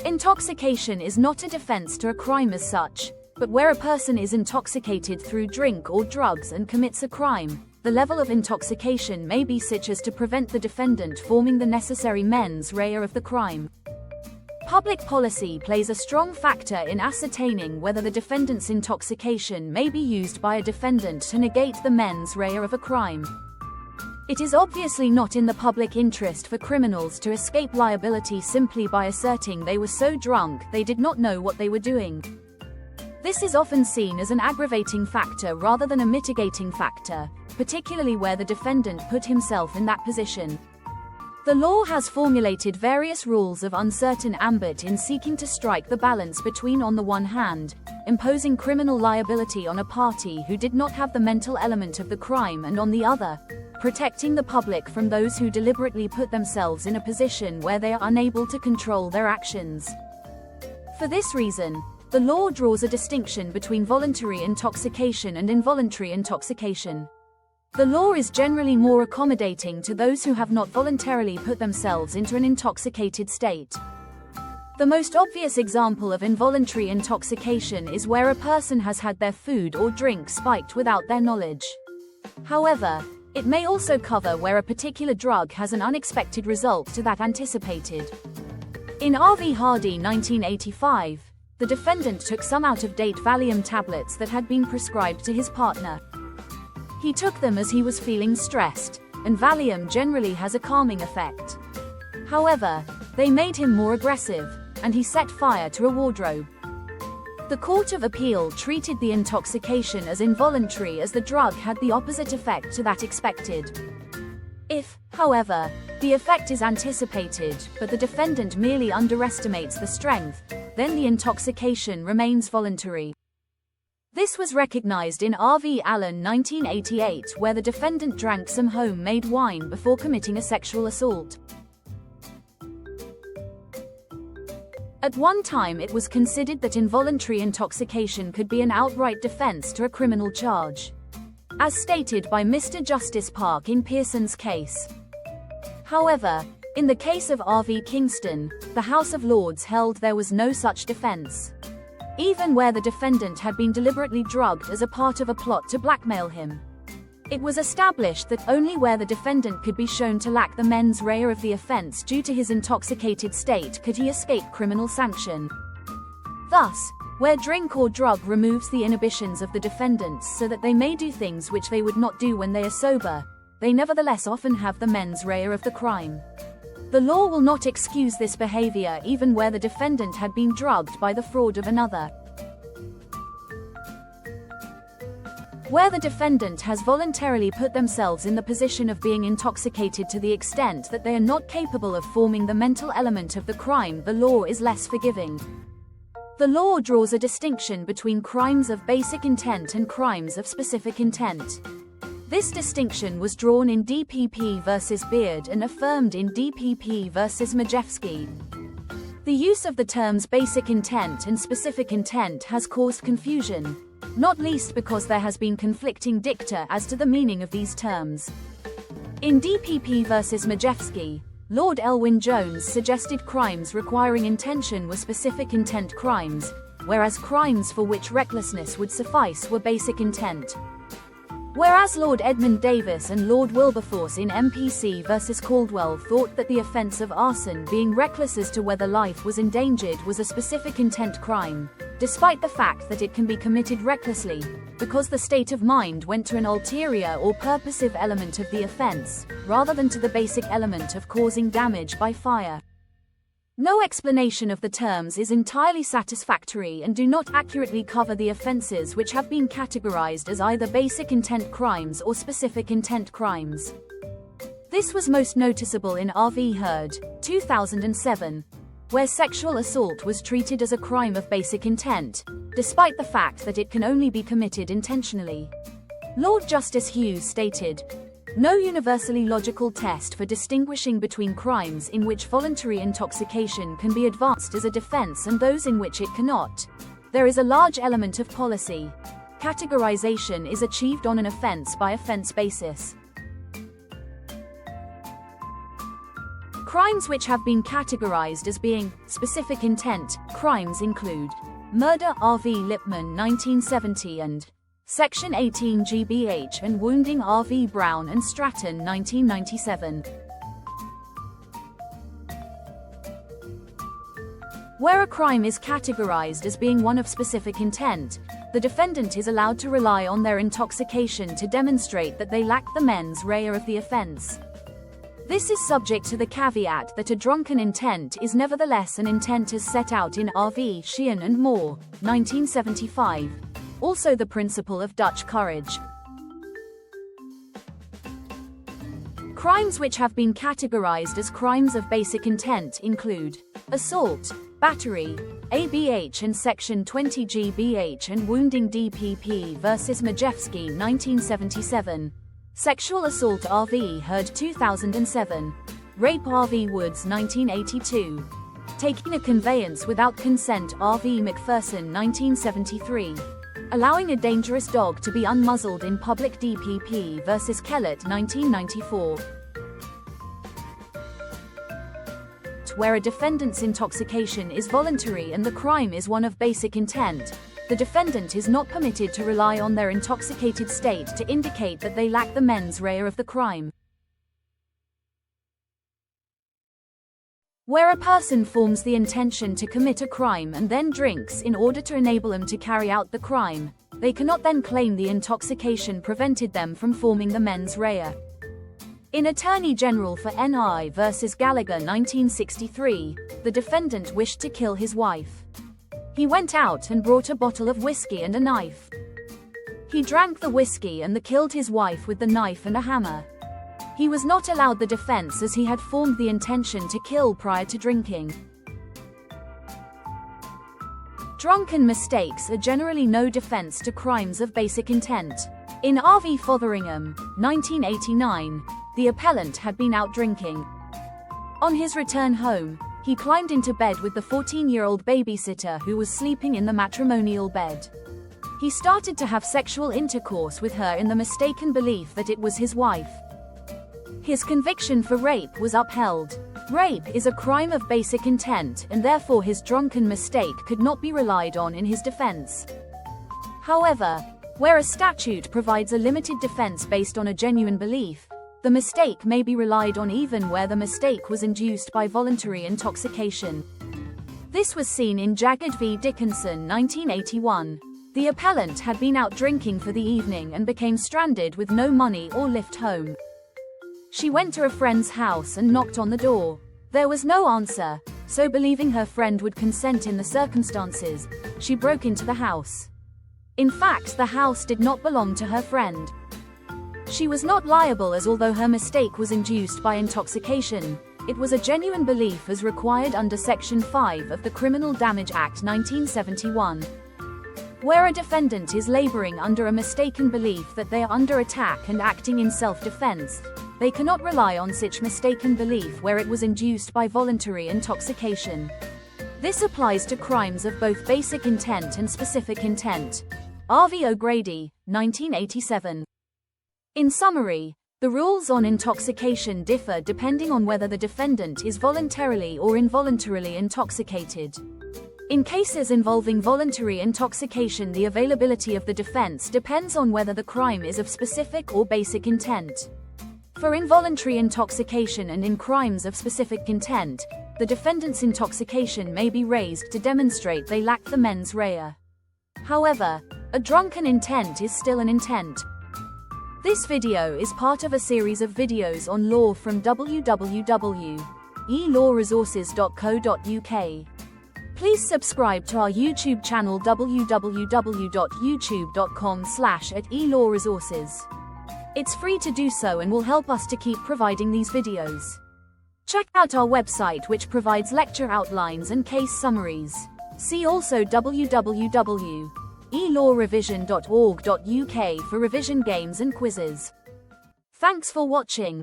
Intoxication is not a defense to a crime as such, but where a person is intoxicated through drink or drugs and commits a crime, the level of intoxication may be such as to prevent the defendant forming the necessary mens rea of the crime. Public policy plays a strong factor in ascertaining whether the defendant's intoxication may be used by a defendant to negate the mens rea of a crime. It is obviously not in the public interest for criminals to escape liability simply by asserting they were so drunk they did not know what they were doing. This is often seen as an aggravating factor rather than a mitigating factor, particularly where the defendant put himself in that position. The law has formulated various rules of uncertain ambit in seeking to strike the balance between, on the one hand, imposing criminal liability on a party who did not have the mental element of the crime, and on the other, protecting the public from those who deliberately put themselves in a position where they are unable to control their actions. For this reason, the law draws a distinction between voluntary intoxication and involuntary intoxication. The law is generally more accommodating to those who have not voluntarily put themselves into an intoxicated state. The most obvious example of involuntary intoxication is where a person has had their food or drink spiked without their knowledge. However, it may also cover where a particular drug has an unexpected result to that anticipated. In R.V. Hardy 1985, the defendant took some out-of-date Valium tablets that had been prescribed to his partner. He took them as he was feeling stressed, and Valium generally has a calming effect. However, they made him more aggressive, and he set fire to a wardrobe. The Court of Appeal treated the intoxication as involuntary as the drug had the opposite effect to that expected. If, however, the effect is anticipated, but the defendant merely underestimates the strength, then the intoxication remains voluntary. This was recognized in R.V. Allen 1988, where the defendant drank some homemade wine before committing a sexual assault. At one time it was considered that involuntary intoxication could be an outright defense to a criminal charge, as stated by Mr. Justice Park in Pearson's case. However, in the case of R.V. Kingston, the House of Lords held there was no such defense, even where the defendant had been deliberately drugged as a part of a plot to blackmail him. It was established that only where the defendant could be shown to lack the mens rea of the offense due to his intoxicated state could he escape criminal sanction. Thus, where drink or drug removes the inhibitions of the defendants so that they may do things which they would not do when they are sober, they nevertheless often have the mens rea of the crime. The law will not excuse this behavior even where the defendant had been drugged by the fraud of another. Where the defendant has voluntarily put themselves in the position of being intoxicated to the extent that they are not capable of forming the mental element of the crime, the law is less forgiving. The law draws a distinction between crimes of basic intent and crimes of specific intent. This distinction was drawn in DPP v. Beard and affirmed in DPP v. Majewski. The use of the terms basic intent and specific intent has caused confusion, not least because there has been conflicting dicta as to the meaning of these terms. In DPP v. Majewski, Lord Elwyn Jones suggested crimes requiring intention were specific intent crimes, whereas crimes for which recklessness would suffice were basic intent. Whereas Lord Edmund Davis and Lord Wilberforce in MPC v. Caldwell thought that the offence of arson, being reckless as to whether life was endangered, was a specific intent crime, despite the fact that it can be committed recklessly, because the state of mind went to an ulterior or purposive element of the offence, rather than to the basic element of causing damage by fire. No explanation of the terms is entirely satisfactory and do not accurately cover the offences which have been categorized as either basic intent crimes or specific intent crimes. This was most noticeable in R.V. Heard, 2007, where sexual assault was treated as a crime of basic intent, despite the fact that it can only be committed intentionally. Lord Justice Hughes stated, "No universally logical test for distinguishing between crimes in which voluntary intoxication can be advanced as a defense and those in which it cannot. There is a large element of policy. Categorization is achieved on an offense-by-offense basis." Crimes which have been categorized as being specific intent crimes include murder R.V. Lipman 1970 and Section 18 GBH and wounding R.V. Brown and Stratton 1997. Where a crime is categorized as being one of specific intent, the defendant is allowed to rely on their intoxication to demonstrate that they lack the mens rea of the offense. This is subject to the caveat that a drunken intent is nevertheless an intent as set out in R.V. Sheehan and Moore, 1975. Also the principle of Dutch courage. Crimes which have been categorized as crimes of basic intent include assault, battery, ABH and Section 20 GBH and wounding DPP versus Majewski 1977, sexual assault R.V. Heard 2007, rape R.V. Woods 1982, taking a conveyance without consent R.V. McPherson 1973, allowing a dangerous dog to be unmuzzled in public DPP versus Kellett 1994. Where a defendant's intoxication is voluntary and the crime is one of basic intent, the defendant is not permitted to rely on their intoxicated state to indicate that they lack the mens rea of the crime. Where a person forms the intention to commit a crime and then drinks in order to enable them to carry out the crime, they cannot then claim the intoxication prevented them from forming the mens rea. In Attorney General for N.I. versus Gallagher 1963, the defendant wished to kill his wife. He went out and brought a bottle of whiskey and a knife. He drank the whiskey and killed his wife with the knife and a hammer. He was not allowed the defense as he had formed the intention to kill prior to drinking. Drunken mistakes are generally no defense to crimes of basic intent. In R.V. Fotheringham, 1989, the appellant had been out drinking. On his return home, he climbed into bed with the 14-year-old babysitter who was sleeping in the matrimonial bed. He started to have sexual intercourse with her in the mistaken belief that it was his wife. His conviction for rape was upheld. Rape is a crime of basic intent and therefore his drunken mistake could not be relied on in his defense. However, where a statute provides a limited defense based on a genuine belief, the mistake may be relied on even where the mistake was induced by voluntary intoxication. This was seen in Jagged v. Dickinson 1981. The appellant had been out drinking for the evening and became stranded with no money or lift home. She went to a friend's house and knocked on the door. There was no answer, so believing her friend would consent in the circumstances, she broke into the house. In fact, the house did not belong to her friend. She was not liable as although her mistake was induced by intoxication, it was a genuine belief as required under Section 5 of the Criminal Damage Act 1971. Where a defendant is laboring under a mistaken belief that they are under attack and acting in self-defense, they cannot rely on such mistaken belief where it was induced by voluntary intoxication. This applies to crimes of both basic intent and specific intent. R.V. O'Grady, 1987. In summary, the rules on intoxication differ depending on whether the defendant is voluntarily or involuntarily intoxicated. In cases involving voluntary intoxication, the availability of the defense depends on whether the crime is of specific or basic intent. For involuntary intoxication and in crimes of specific intent, the defendant's intoxication may be raised to demonstrate they lack the mens rea. However, a drunken intent is still an intent. This video is part of a series of videos on law from www.e-lawresources.co.uk. Please subscribe to our YouTube channel www.youtube.com/@e-lawresources. It's free to do so and will help us to keep providing these videos. Check out our website which provides lecture outlines and case summaries. See also www.elawrevision.org.uk for revision games and quizzes. Thanks for watching.